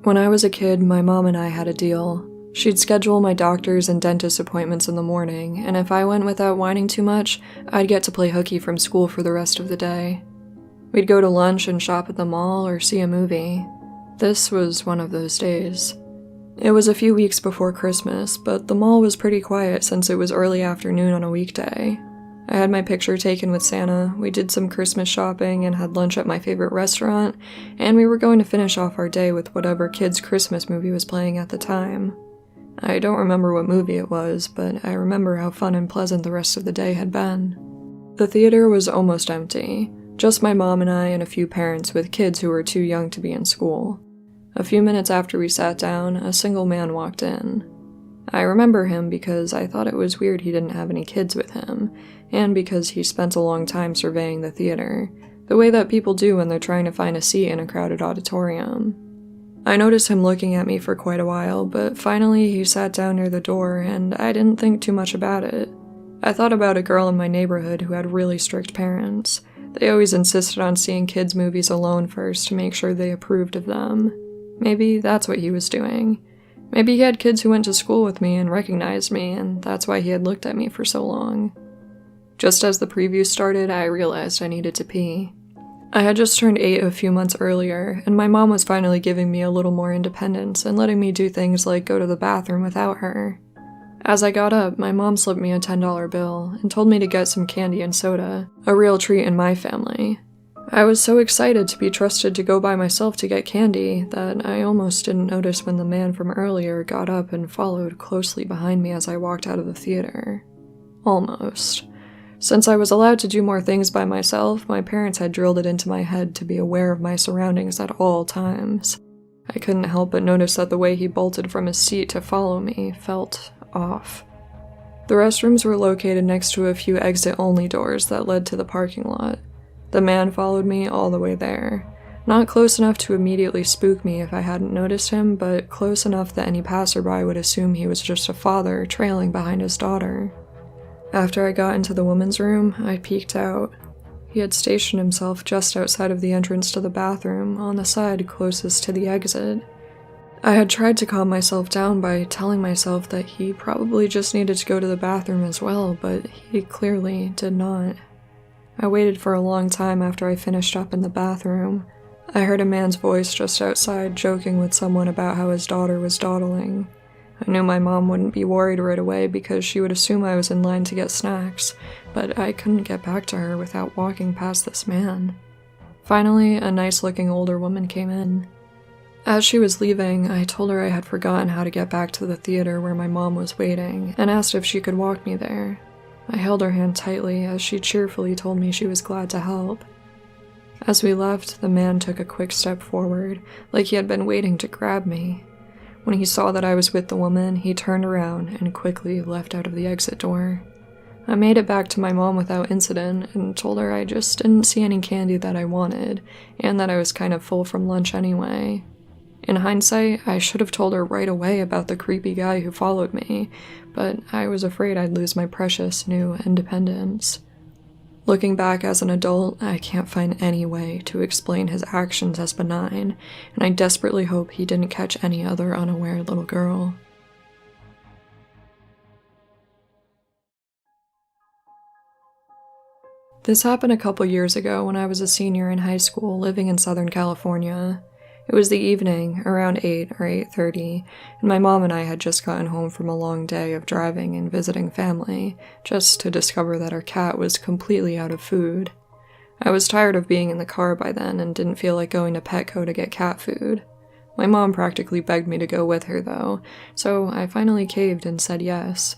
When I was a kid, my mom and I had a deal. She'd schedule my doctor's and dentist appointments in the morning, and if I went without whining too much, I'd get to play hooky from school for the rest of the day. We'd go to lunch and shop at the mall or see a movie. This was one of those days. It was a few weeks before Christmas, but the mall was pretty quiet since it was early afternoon on a weekday. I had my picture taken with Santa, we did some Christmas shopping and had lunch at my favorite restaurant, and we were going to finish off our day with whatever kid's Christmas movie was playing at the time. I don't remember what movie it was, but I remember how fun and pleasant the rest of the day had been. The theater was almost empty, just my mom and I and a few parents with kids who were too young to be in school. A few minutes after we sat down, a single man walked in. I remember him because I thought it was weird he didn't have any kids with him, and because he spent a long time surveying the theater, the way that people do when they're trying to find a seat in a crowded auditorium. I noticed him looking at me for quite a while, but finally he sat down near the door, and I didn't think too much about it. I thought about a girl in my neighborhood who had really strict parents. They always insisted on seeing kids' movies alone first to make sure they approved of them. Maybe that's what he was doing. Maybe he had kids who went to school with me and recognized me, and that's why he had looked at me for so long. Just as the preview started, I realized I needed to pee. I had just turned 8 a few months earlier, and my mom was finally giving me a little more independence and letting me do things like go to the bathroom without her. As I got up, my mom slipped me a $10 bill and told me to get some candy and soda, a real treat in my family. I was so excited to be trusted to go by myself to get candy that I almost didn't notice when the man from earlier got up and followed closely behind me as I walked out of the theater. Almost. Since I was allowed to do more things by myself, my parents had drilled it into my head to be aware of my surroundings at all times. I couldn't help but notice that the way he bolted from his seat to follow me felt off. The restrooms were located next to a few exit-only doors that led to the parking lot. The man followed me all the way there. Not close enough to immediately spook me if I hadn't noticed him, but close enough that any passerby would assume he was just a father trailing behind his daughter. After I got into the woman's room, I peeked out. He had stationed himself just outside of the entrance to the bathroom, on the side closest to the exit. I had tried to calm myself down by telling myself that he probably just needed to go to the bathroom as well, but he clearly did not. I waited for a long time after I finished up in the bathroom. I heard a man's voice just outside joking with someone about how his daughter was dawdling. I knew my mom wouldn't be worried right away because she would assume I was in line to get snacks, but I couldn't get back to her without walking past this man. Finally, a nice-looking older woman came in. As she was leaving, I told her I had forgotten how to get back to the theater where my mom was waiting, and asked if she could walk me there. I held her hand tightly as she cheerfully told me she was glad to help. As we left, the man took a quick step forward, like he had been waiting to grab me. When he saw that I was with the woman, he turned around and quickly left out of the exit door. I made it back to my mom without incident and told her I just didn't see any candy that I wanted, and that I was kind of full from lunch anyway. In hindsight, I should have told her right away about the creepy guy who followed me, but I was afraid I'd lose my precious new independence. Looking back as an adult, I can't find any way to explain his actions as benign, and I desperately hope he didn't catch any other unaware little girl. This happened a couple years ago when I was a senior in high school living in Southern California. It was the evening, around 8 or 8:30, and my mom and I had just gotten home from a long day of driving and visiting family, just to discover that our cat was completely out of food. I was tired of being in the car by then and didn't feel like going to Petco to get cat food. My mom practically begged me to go with her though, so I finally caved and said yes.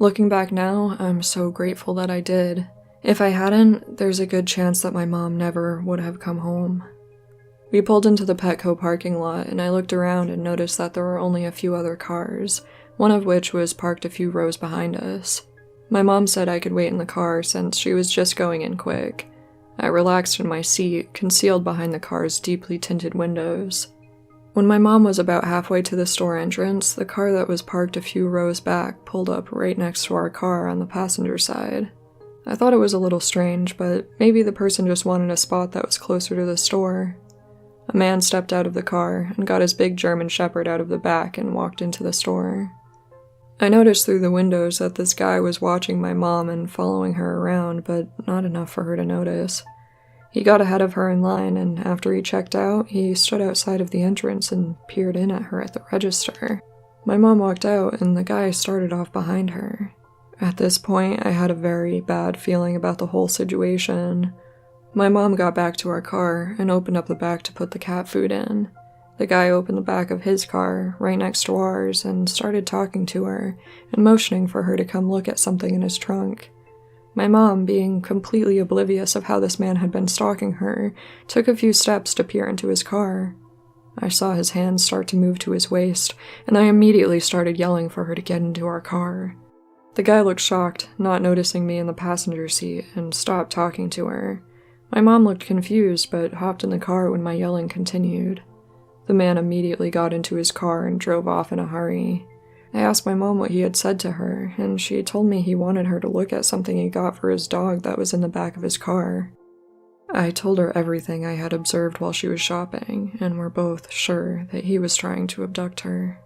Looking back now, I'm so grateful that I did. If I hadn't, there's a good chance that my mom never would have come home. We pulled into the Petco parking lot, and I looked around and noticed that there were only a few other cars, one of which was parked a few rows behind us. My mom said I could wait in the car since she was just going in quick. I relaxed in my seat, concealed behind the car's deeply tinted windows. When my mom was about halfway to the store entrance, the car that was parked a few rows back pulled up right next to our car on the passenger side. I thought it was a little strange, but maybe the person just wanted a spot that was closer to the store. A man stepped out of the car and got his big German Shepherd out of the back and walked into the store. I noticed through the windows that this guy was watching my mom and following her around, but not enough for her to notice. He got ahead of her in line, and after he checked out, he stood outside of the entrance and peered in at her at the register. My mom walked out, and the guy started off behind her. At this point, I had a very bad feeling about the whole situation. My mom got back to our car and opened up the back to put the cat food in. The guy opened the back of his car, right next to ours, and started talking to her and motioning for her to come look at something in his trunk. My mom, being completely oblivious of how this man had been stalking her, took a few steps to peer into his car. I saw his hands start to move to his waist, and I immediately started yelling for her to get into our car. The guy looked shocked, not noticing me in the passenger seat, and stopped talking to her. My mom looked confused, but hopped in the car when my yelling continued. The man immediately got into his car and drove off in a hurry. I asked my mom what he had said to her, and she told me he wanted her to look at something he got for his dog that was in the back of his car. I told her everything I had observed while she was shopping, and we're both sure that he was trying to abduct her.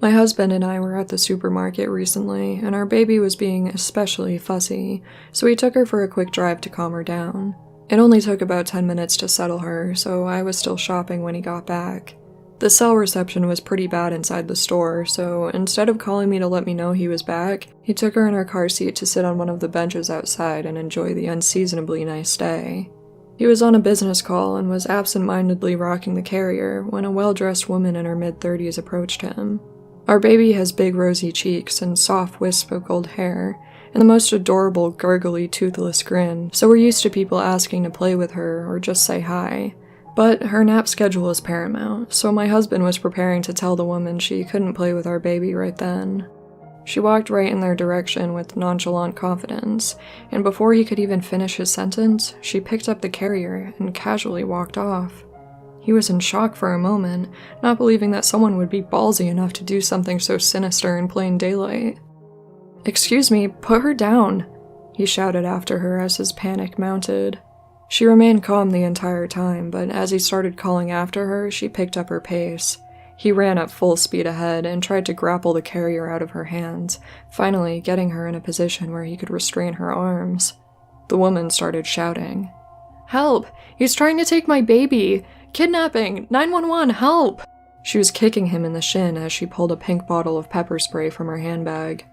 My husband and I were at the supermarket recently, and our baby was being especially fussy, so we took her for a quick drive to calm her down. It only took about 10 minutes to settle her, so I was still shopping when he got back. The cell reception was pretty bad inside the store, so instead of calling me to let me know he was back, he took her in her car seat to sit on one of the benches outside and enjoy the unseasonably nice day. He was on a business call and was absent-mindedly rocking the carrier when a well-dressed woman in her mid-30s approached him. Our baby has big rosy cheeks and soft wisp of gold hair, and the most adorable, gurgly, toothless grin, so we're used to people asking to play with her or just say hi. But her nap schedule is paramount, so my husband was preparing to tell the woman she couldn't play with our baby right then. She walked right in their direction with nonchalant confidence, and before he could even finish his sentence, she picked up the carrier and casually walked off. He was in shock for a moment, not believing that someone would be ballsy enough to do something so sinister in plain daylight. "Excuse me, put her down," he shouted after her as his panic mounted. She remained calm the entire time, but as he started calling after her, she picked up her pace. He ran at full speed ahead and tried to grapple the carrier out of her hands, finally getting her in a position where he could restrain her arms. The woman started shouting, "Help! He's trying to take my baby! Kidnapping! 911, help!" She was kicking him in the shin as she pulled a pink bottle of pepper spray from her handbag.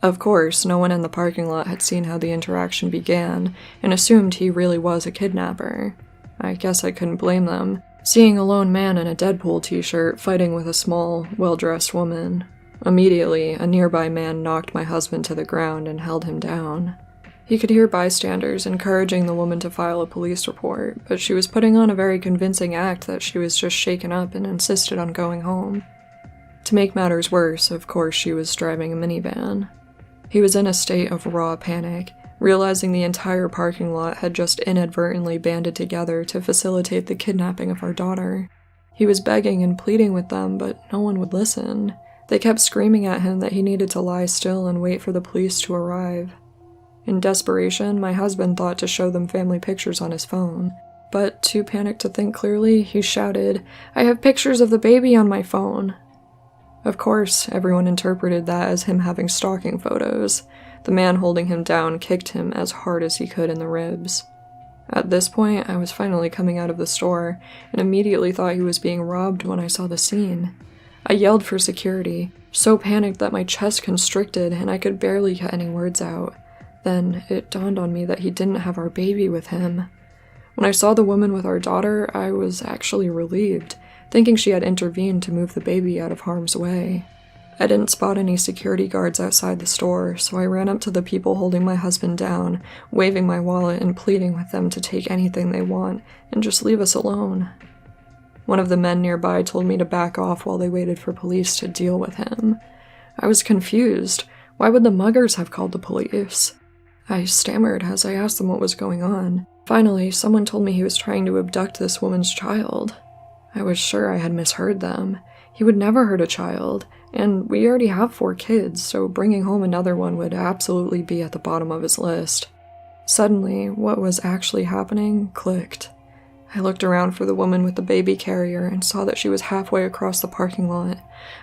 Of course, no one in the parking lot had seen how the interaction began, and assumed he really was a kidnapper. I guess I couldn't blame them, seeing a lone man in a Deadpool t-shirt fighting with a small, well-dressed woman. Immediately, a nearby man knocked my husband to the ground and held him down. He could hear bystanders encouraging the woman to file a police report, but she was putting on a very convincing act that she was just shaken up and insisted on going home. To make matters worse, of course, she was driving a minivan. He was in a state of raw panic, realizing the entire parking lot had just inadvertently banded together to facilitate the kidnapping of our daughter. He was begging and pleading with them, but no one would listen. They kept screaming at him that he needed to lie still and wait for the police to arrive. In desperation, my husband thought to show them family pictures on his phone, but too panicked to think clearly, he shouted, "I have pictures of the baby on my phone." Of course, everyone interpreted that as him having stalking photos. The man holding him down kicked him as hard as he could in the ribs. At this point, I was finally coming out of the store, and immediately thought he was being robbed when I saw the scene. I yelled for security, so panicked that my chest constricted and I could barely get any words out. Then, it dawned on me that he didn't have our baby with him. When I saw the woman with our daughter, I was actually relieved, thinking she had intervened to move the baby out of harm's way. I didn't spot any security guards outside the store, so I ran up to the people holding my husband down, waving my wallet and pleading with them to take anything they want and just leave us alone. One of the men nearby told me to back off while they waited for police to deal with him. I was confused. Why would the muggers have called the police? I stammered as I asked them what was going on. Finally, someone told me he was trying to abduct this woman's child. I was sure I had misheard them. He would never hurt a child, and we already have 4 kids, so bringing home another one would absolutely be at the bottom of his list. Suddenly, what was actually happening clicked. I looked around for the woman with the baby carrier and saw that she was halfway across the parking lot.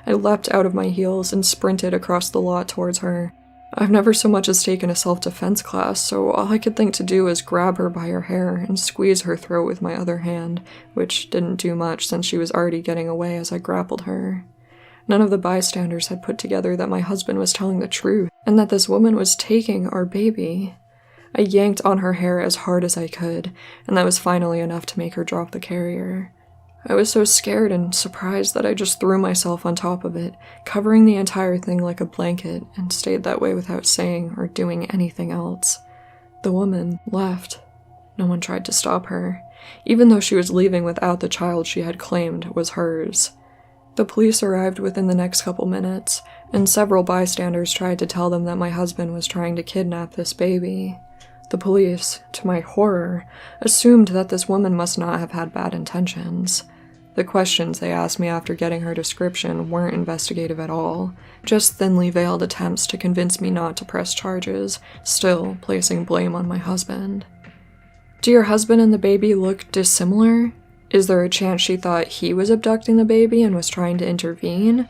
I leapt out of my heels and sprinted across the lot towards her. I've never so much as taken a self-defense class, so all I could think to do was grab her by her hair and squeeze her throat with my other hand, which didn't do much since she was already getting away as I grappled her. None of the bystanders had put together that my husband was telling the truth, and that this woman was taking our baby. I yanked on her hair as hard as I could, and that was finally enough to make her drop the carrier. I was so scared and surprised that I just threw myself on top of it, covering the entire thing like a blanket, and stayed that way without saying or doing anything else. The woman left. No one tried to stop her, even though she was leaving without the child she had claimed was hers. The police arrived within the next couple minutes, and several bystanders tried to tell them that my husband was trying to kidnap this baby. The police, to my horror, assumed that this woman must not have had bad intentions. The questions they asked me after getting her description weren't investigative at all, just thinly veiled attempts to convince me not to press charges, still placing blame on my husband. Do your husband and the baby look dissimilar? Is there a chance she thought he was abducting the baby and was trying to intervene?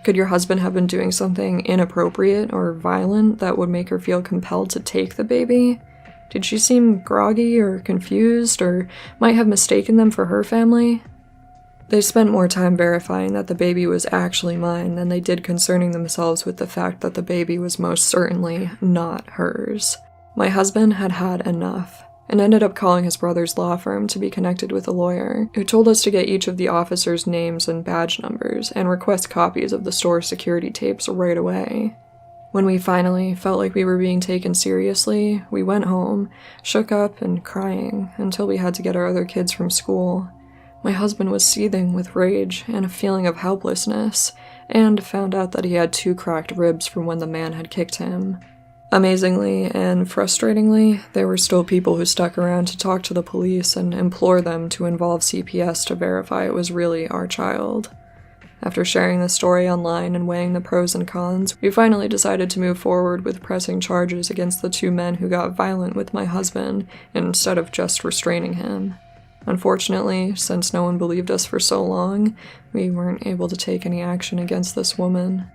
Could your husband have been doing something inappropriate or violent that would make her feel compelled to take the baby? Did she seem groggy or confused, or might have mistaken them for her family? They spent more time verifying that the baby was actually mine than they did concerning themselves with the fact that the baby was most certainly not hers. My husband had had enough, and ended up calling his brother's law firm to be connected with a lawyer, who told us to get each of the officers' names and badge numbers and request copies of the store security tapes right away. When we finally felt like we were being taken seriously, we went home, shook up and crying until we had to get our other kids from school. My husband was seething with rage and a feeling of helplessness, and found out that he had 2 cracked ribs from when the man had kicked him. Amazingly and frustratingly, there were still people who stuck around to talk to the police and implore them to involve CPS to verify it was really our child. After sharing the story online and weighing the pros and cons, we finally decided to move forward with pressing charges against the 2 men who got violent with my husband instead of just restraining him. Unfortunately, since no one believed us for so long, we weren't able to take any action against this woman.